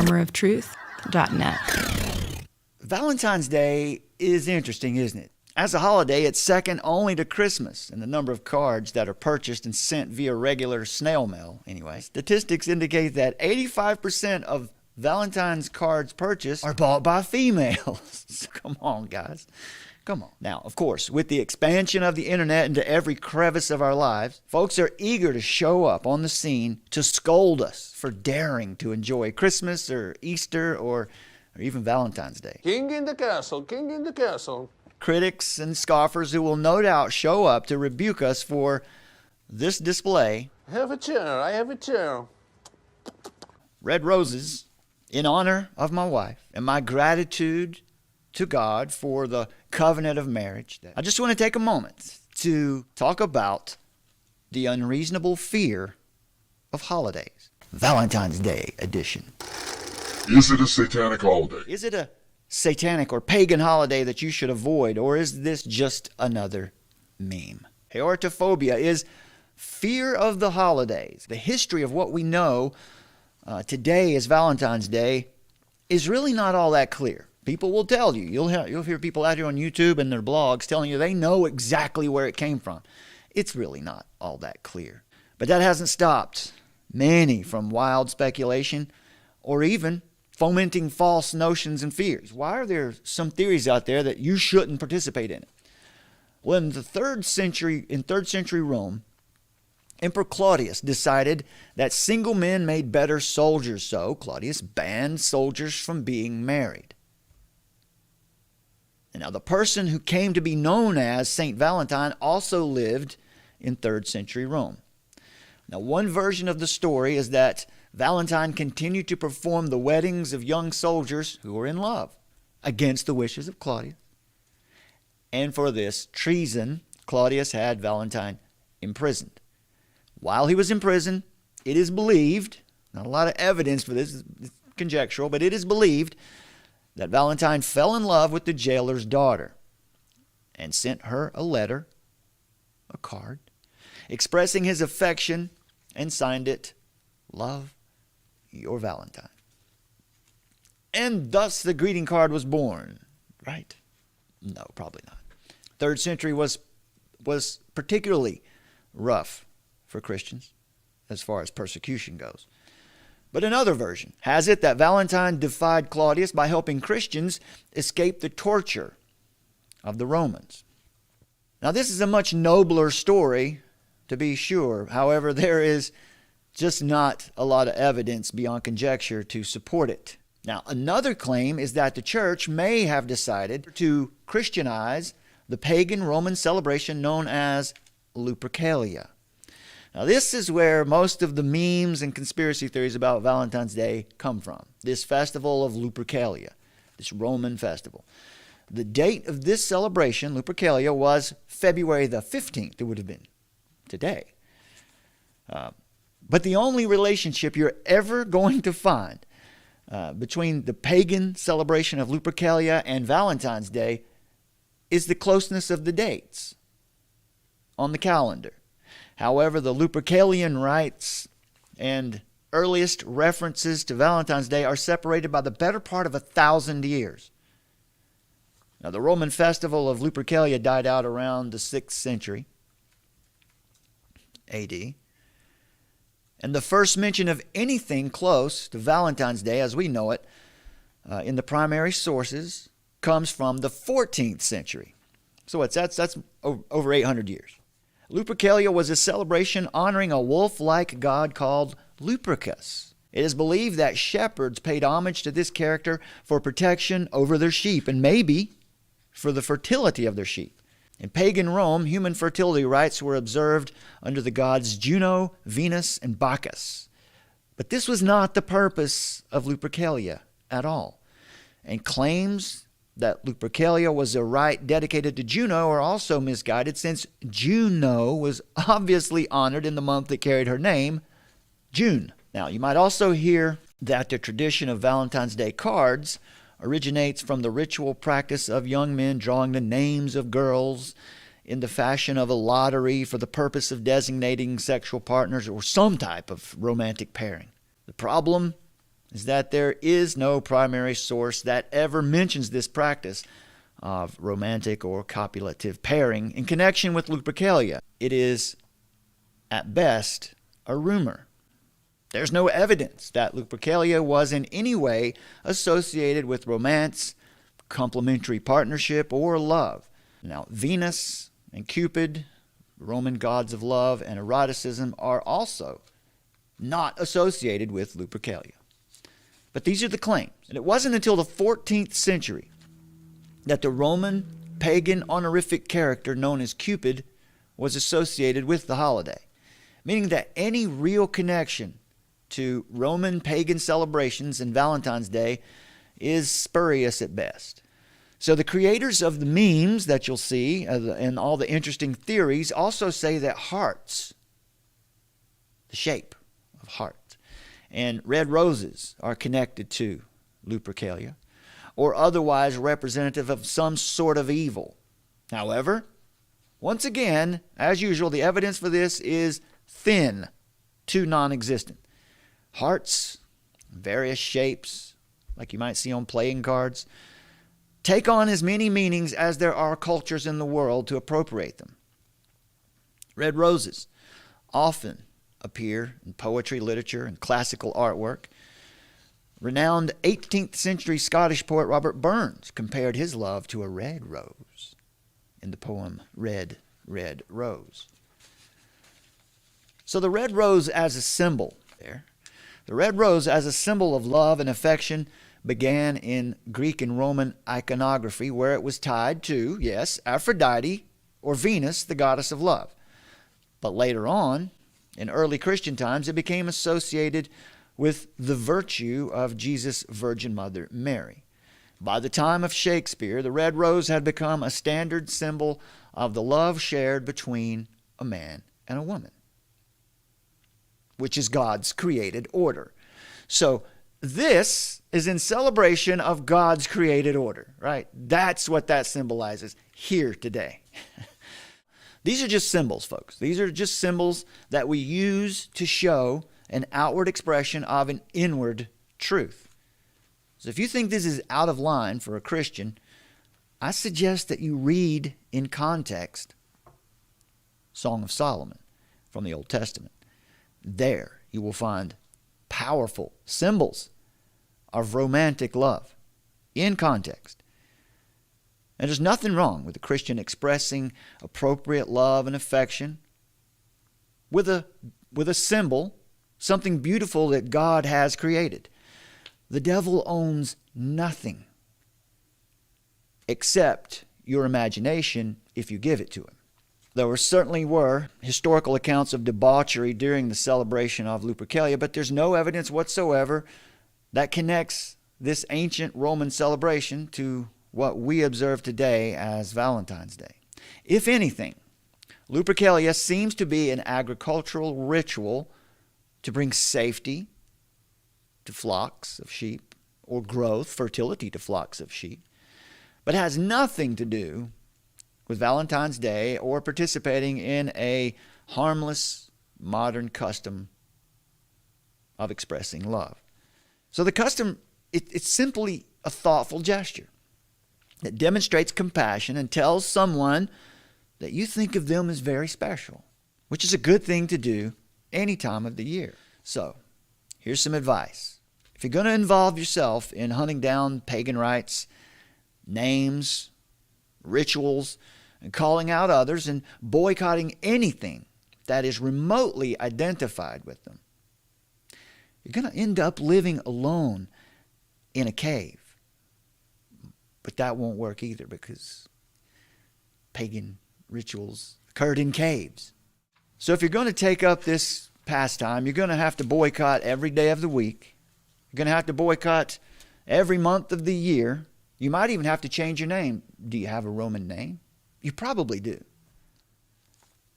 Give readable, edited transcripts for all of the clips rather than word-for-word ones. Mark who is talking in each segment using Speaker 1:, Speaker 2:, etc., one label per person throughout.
Speaker 1: armoroftruth.net.
Speaker 2: Valentine's Day is interesting, isn't it? As a holiday, it's second only to Christmas in the number of cards that are purchased and sent via regular snail mail. Anyway, statistics indicate that 85% of Valentine's cards purchased are bought by females. Come on, guys. Come on. Now, of course, with the expansion of the internet into every crevice of our lives, folks are eager to show up on the scene to scold us for daring to enjoy Christmas or Easter or even Valentine's Day.
Speaker 3: King in the castle, king in the castle.
Speaker 2: Critics and scoffers who will no doubt show up to rebuke us for this display.
Speaker 3: Have a chair, I have a chair.
Speaker 2: Red roses in honor of my wife and my gratitude to God for the covenant of marriage. I just want to take a moment to talk about the unreasonable fear of holidays. Valentine's Day edition.
Speaker 4: Is it a satanic holiday?
Speaker 2: Is it a satanic or pagan holiday that you should avoid, or is this just another meme? Aortophobia is fear of the holidays. The history of what we know today as Valentine's Day is really not all that clear. People will tell you. You'll hear people out here on YouTube and their blogs telling you they know exactly where it came from. It's really not all that clear. But that hasn't stopped many from wild speculation or even fomenting false notions and fears. Why are there some theories out there that you shouldn't participate in it? Well, in 3rd century Rome, Emperor Claudius decided that single men made better soldiers, so Claudius banned soldiers from being married. And now, the person who came to be known as Saint Valentine also lived in 3rd century Rome. Now, one version of the story is that Valentine continued to perform the weddings of young soldiers who were in love against the wishes of Claudius. And for this treason, Claudius had Valentine imprisoned. While he was in prison, it is believed, not a lot of evidence for this, it's conjectural, but it is believed that Valentine fell in love with the jailer's daughter and sent her a letter, a card, expressing his affection and signed it, "Love, your Valentine." And thus the greeting card was born, right? No, probably not. 3rd century was particularly rough for Christians as far as persecution goes. But another version has it that Valentine defied Claudius by helping Christians escape the torture of the Romans. Now, this is a much nobler story, to be sure. However, there is just not a lot of evidence beyond conjecture to support it. Now, another claim is that the church may have decided to Christianize the pagan Roman celebration known as Lupercalia. Now, this is where most of the memes and conspiracy theories about Valentine's Day come from. This festival of Lupercalia, this Roman festival. The date of this celebration, Lupercalia, was February the 15th. It would have been today. But the only relationship you're ever going to find between the pagan celebration of Lupercalia and Valentine's Day is the closeness of the dates on the calendar. However, the Lupercalian rites and earliest references to Valentine's Day are separated by the better part of 1,000 years. Now, the Roman festival of Lupercalia died out around the 6th century AD. And the first mention of anything close to Valentine's Day as we know it in the primary sources comes from the 14th century. So that's over 800 years. Lupercalia was a celebration honoring a wolf-like god called Lupercus. It is believed that shepherds paid homage to this character for protection over their sheep and maybe for the fertility of their sheep. In pagan Rome, human fertility rites were observed under the gods Juno, Venus, and Bacchus. But this was not the purpose of Lupercalia at all. And claims that Lupercalia was a rite dedicated to Juno are also misguided, since Juno was obviously honored in the month that carried her name, June. Now, you might also hear that the tradition of Valentine's Day cards originates from the ritual practice of young men drawing the names of girls in the fashion of a lottery for the purpose of designating sexual partners or some type of romantic pairing. The problem is that there is no primary source that ever mentions this practice of romantic or copulative pairing in connection with Lupercalia. It is, at best, a rumor. There's no evidence that Lupercalia was in any way associated with romance, complementary partnership, or love. Now, Venus and Cupid, Roman gods of love and eroticism, are also not associated with Lupercalia. But these are the claims. And it wasn't until the 14th century that the Roman pagan honorific character known as Cupid was associated with the holiday, meaning that any real connection to Roman pagan celebrations and Valentine's Day is spurious at best. So the creators of the memes that you'll see and all the interesting theories also say that hearts, the shape of hearts, and red roses are connected to Lupercalia, or otherwise representative of some sort of evil. However, once again, as usual, the evidence for this is thin to non-existent. Hearts, various shapes, like you might see on playing cards, take on as many meanings as there are cultures in the world to appropriate them. Red roses often appear in poetry, literature, and classical artwork. Renowned 18th century Scottish poet Robert Burns compared his love to a red rose in the poem Red, Red Rose. So the red rose as a symbol there, the red rose as a symbol of love and affection began in Greek and Roman iconography, where it was tied to, yes, Aphrodite or Venus, the goddess of love. But later on, in early Christian times, it became associated with the virtue of Jesus' Virgin Mother Mary. By the time of Shakespeare, the red rose had become a standard symbol of the love shared between a man and a woman, which is God's created order. So this is in celebration of God's created order, right? That's what that symbolizes here today. These are just symbols, folks. These are just symbols that we use to show an outward expression of an inward truth. So if you think this is out of line for a Christian, I suggest that you read in context Song of Solomon from the Old Testament. There you will find powerful symbols of romantic love in context. And there's nothing wrong with a Christian expressing appropriate love and affection with a symbol, something beautiful that God has created. The devil owns nothing except your imagination if you give it to him. There certainly were historical accounts of debauchery during the celebration of Lupercalia, but there's no evidence whatsoever that connects this ancient Roman celebration to what we observe today as Valentine's Day. If anything, Lupercalia seems to be an agricultural ritual to bring safety to flocks of sheep, or growth, fertility to flocks of sheep, but has nothing to do with Valentine's Day or participating in a harmless modern custom of expressing love. So the custom, it's simply a thoughtful gesture that demonstrates compassion and tells someone that you think of them as very special, which is a good thing to do any time of the year. So, here's some advice. If you're going to involve yourself in hunting down pagan rites, names, rituals, and calling out others and boycotting anything that is remotely identified with them, you're going to end up living alone in a cave. But that won't work either, because pagan rituals occurred in caves. So if you're going to take up this pastime, you're going to have to boycott every day of the week. You're going to have to boycott every month of the year. You might even have to change your name. Do you have a Roman name? You probably do.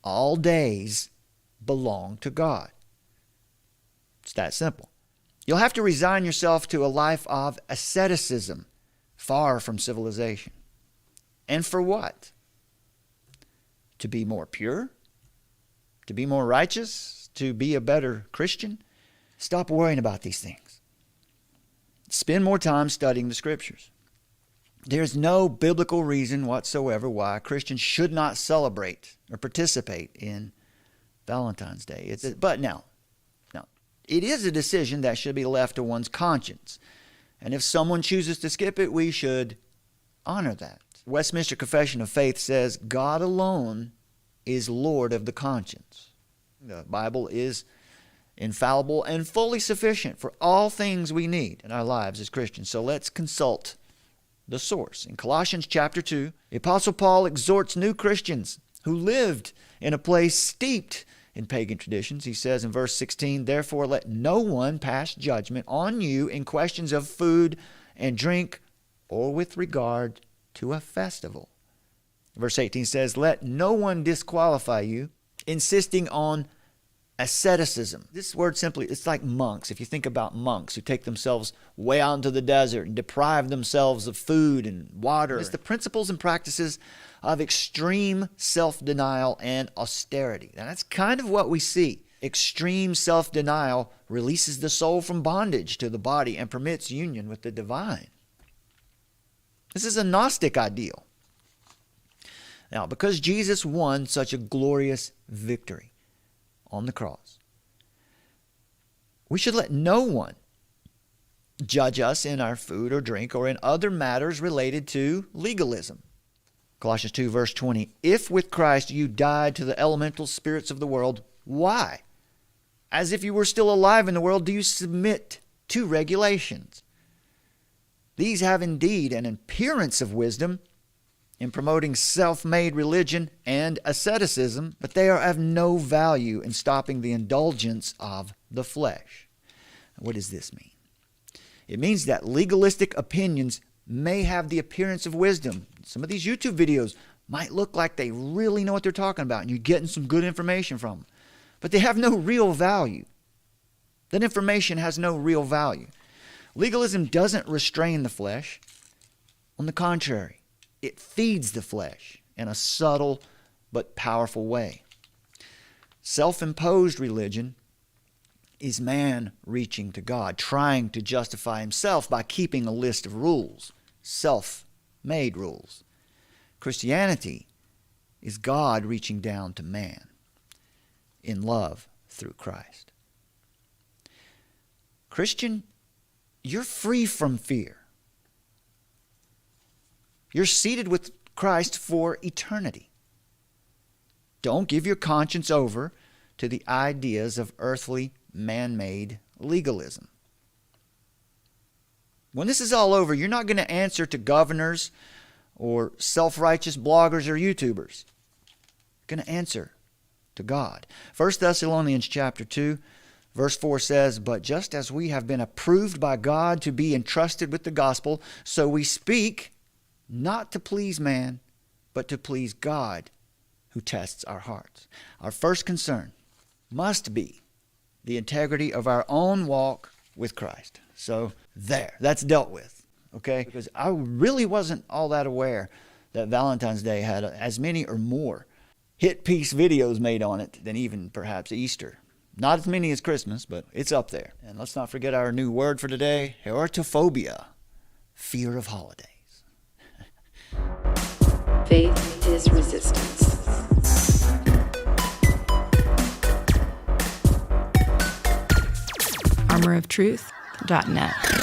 Speaker 2: All days belong to God. It's that simple. You'll have to resign yourself to a life of asceticism, far from civilization. And for what? To be more pure? To be more righteous? To be a better Christian? Stop worrying about these things. spend more time studying the Scriptures. There's no biblical reason whatsoever why Christians should not celebrate or participate in Valentine's Day. But now, it is a decision that should be left to one's conscience. And if someone chooses to skip it, we should honor that. Westminster Confession of Faith says, God alone is Lord of the conscience. The Bible is infallible and fully sufficient for all things we need in our lives as Christians. So let's consult the source. In Colossians chapter 2, the Apostle Paul exhorts new Christians who lived in a place steeped in pagan traditions. He says in verse 16, therefore let no one pass judgment on you in questions of food and drink or with regard to a festival. Verse 18 says, let no one disqualify you, insisting on asceticism. This word simply, it's like monks. If you think about monks who take themselves way out into the desert and deprive themselves of food and water. It's the principles and practices of extreme self-denial and austerity. Now that's kind of what we see. Extreme self-denial releases the soul from bondage to the body and permits union with the divine. This is a Gnostic ideal. Now, because Jesus won such a glorious victory on the cross, we should let no one judge us in our food or drink or in other matters related to legalism. Colossians 2 verse 20, if with Christ you died to the elemental spirits of the world, why? As if you were still alive in the world, do you submit to regulations? These have indeed an appearance of wisdom in promoting self-made religion and asceticism, but they are of no value in stopping the indulgence of the flesh. What does this mean? It means that legalistic opinions may have the appearance of wisdom. Some of these YouTube videos might look like they really know what they're talking about and you're getting some good information from them, but they have no real value. That information has no real value. Legalism doesn't restrain the flesh. On the contrary, it feeds the flesh in a subtle but powerful way. Self-imposed religion is man reaching to God, trying to justify himself by keeping a list of rules, self-made rules. Christianity is God reaching down to man in love through Christ. Christian, you're free from fear. You're seated with Christ for eternity. Don't give your conscience over to the ideas of earthly, man-made legalism. When this is all over, you're not going to answer to governors or self-righteous bloggers or YouTubers. You're going to answer to God. 1 Thessalonians chapter 2, verse 4 says, but just as we have been approved by God to be entrusted with the gospel, so we speak not to please man, but to please God who tests our hearts. Our first concern must be the integrity of our own walk with Christ. So that's dealt with, okay? Because I really wasn't all that aware that Valentine's Day had as many or more hit piece videos made on it than even perhaps Easter. Not as many as Christmas, but it's up there. And let's not forget our new word for today, herotophobia, fear of holidays.
Speaker 1: Faith is resistance.
Speaker 5: armoroftruth.net